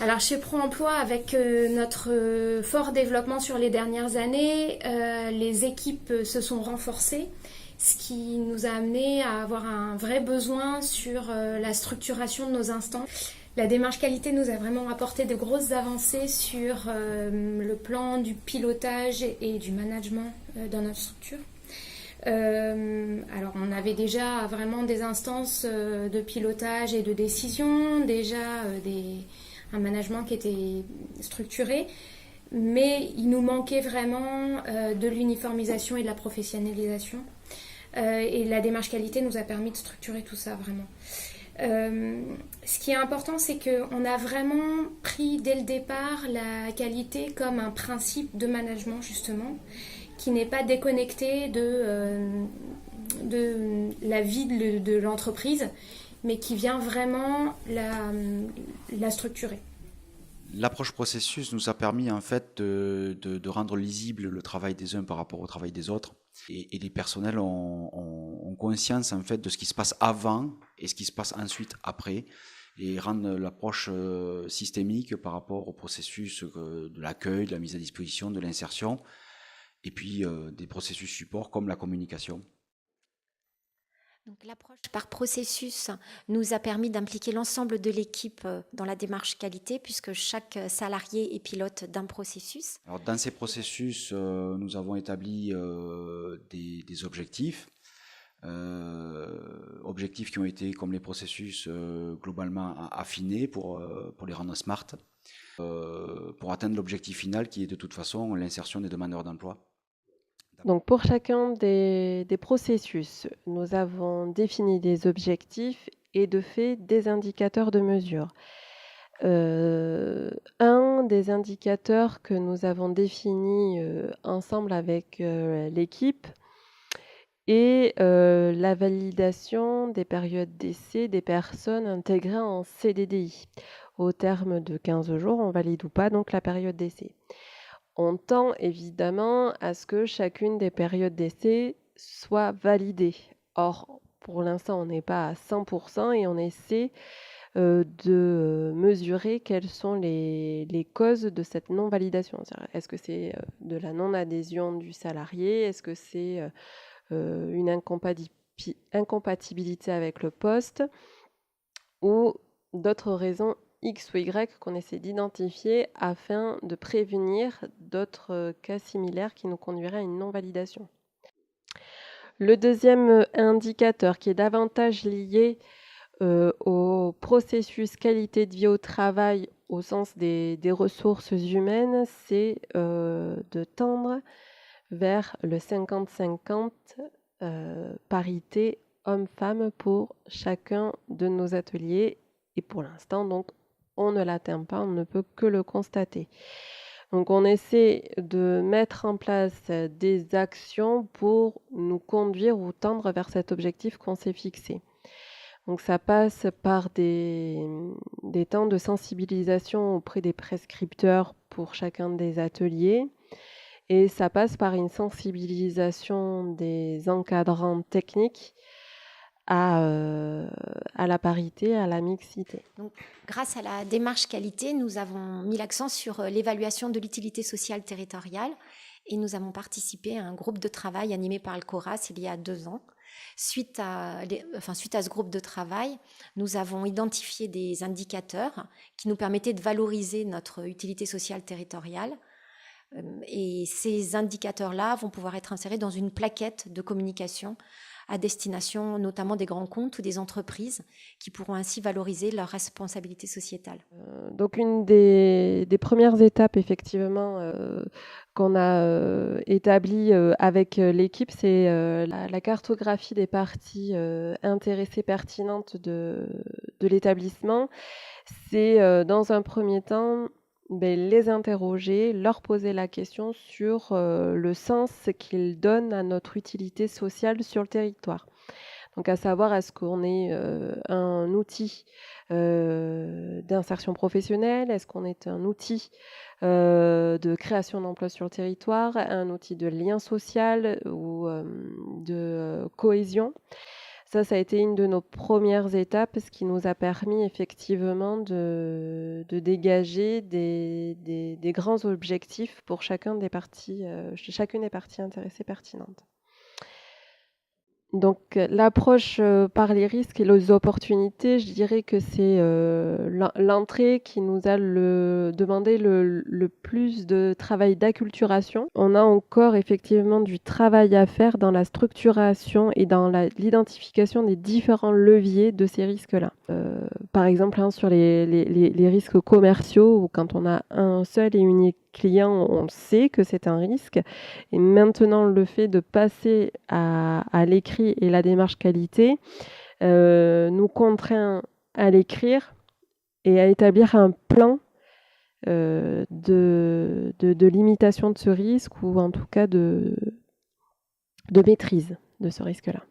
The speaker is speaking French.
Alors chez Pro-Emploi, avec notre fort développement sur les dernières années, les équipes se sont renforcées, ce qui nous a amené à avoir un vrai besoin sur la structuration de nos instances. La démarche qualité nous a vraiment apporté de grosses avancées sur le plan du pilotage et du management dans notre structure. Alors on avait déjà vraiment des instances de pilotage et de décision, déjà un management qui était structuré, mais il nous manquait vraiment de l'uniformisation et de la professionnalisation. Et la démarche qualité nous a permis de structurer tout ça vraiment. Ce qui est important, c'est qu'on a vraiment pris dès le départ la qualité comme un principe de management justement, qui n'est pas déconnecté de la vie de l'entreprise, mais qui vient vraiment la structurer. L'approche processus nous a permis en fait de rendre lisible le travail des uns par rapport au travail des autres. Et les personnels ont conscience en fait de ce qui se passe avant et ce qui se passe ensuite après, et rendre l'approche systémique par rapport au processus de l'accueil, de la mise à disposition, de l'insertion, et puis des processus support comme la communication. Donc, l'approche par processus nous a permis d'impliquer l'ensemble de l'équipe dans la démarche qualité, puisque chaque salarié est pilote d'un processus. Alors, dans ces processus, nous avons établi des objectifs. Objectifs qui ont été, comme les processus, globalement affinés pour les rendre smart, pour atteindre l'objectif final qui est de toute façon l'insertion des demandeurs d'emploi. Donc pour chacun des processus, nous avons défini des objectifs et de fait des indicateurs de mesure. Un des indicateurs que nous avons défini ensemble avec l'équipe est la validation des périodes d'essai des personnes intégrées en CDDI. Au terme de 15 jours, on valide ou pas donc la période d'essai. On tend évidemment à ce que chacune des périodes d'essai soit validée. Or, pour l'instant, on n'est pas à 100% et on essaie de mesurer quelles sont les causes de cette non-validation. Est-ce que c'est de la non-adhésion du salarié? Est-ce que c'est une incompatibilité avec le poste? Ou d'autres raisons X ou Y qu'on essaie d'identifier afin de prévenir d'autres cas similaires qui nous conduiraient à une non-validation. Le deuxième indicateur qui est davantage lié au processus qualité de vie au travail au sens des ressources humaines, c'est de tendre vers le 50-50 parité homme-femme pour chacun de nos ateliers. Et pour l'instant, donc, on ne l'atteint pas, on ne peut que le constater. Donc, on essaie de mettre en place des actions pour nous conduire ou tendre vers cet objectif qu'on s'est fixé. Donc, ça passe par des temps de sensibilisation auprès des prescripteurs pour chacun des ateliers. Et ça passe par une sensibilisation des encadrants techniques à la parité, à la mixité. Donc, grâce à la démarche qualité, nous avons mis l'accent sur l'évaluation de l'utilité sociale territoriale et nous avons participé à un groupe de travail animé par le CORAS il y a 2 ans. Suite à ce groupe de travail, nous avons identifié des indicateurs qui nous permettaient de valoriser notre utilité sociale territoriale. Et ces indicateurs-là vont pouvoir être insérés dans une plaquette de communication à destination notamment des grands comptes ou des entreprises qui pourront ainsi valoriser leur responsabilité sociétale. Donc une des premières étapes effectivement qu'on a établie avec l'équipe, c'est la cartographie des parties intéressées pertinentes de l'établissement. C'est dans un premier temps les interroger, leur poser la question sur le sens qu'ils donnent à notre utilité sociale sur le territoire. Donc à savoir, est-ce qu'on est un outil d'insertion professionnelle? Est-ce qu'on est un outil de création d'emplois sur le territoire? Un outil de lien social ou de cohésion? Ça a été une de nos premières étapes, ce qui nous a permis effectivement de dégager des grands objectifs pour chacune des parties intéressées pertinentes. Donc l'approche par les risques et les opportunités, je dirais que c'est l'entrée qui nous a demandé le plus de travail d'acculturation. On a encore effectivement du travail à faire dans la structuration et dans l'identification des différents leviers de ces risques-là. Par exemple, sur les risques commerciaux, où quand on a un seul et unique client, on sait que c'est un risque. Et maintenant, le fait de passer à l'écrit et la démarche qualité nous contraint à l'écrire et à établir un plan de limitation de ce risque, ou en tout cas de maîtrise de ce risque-là.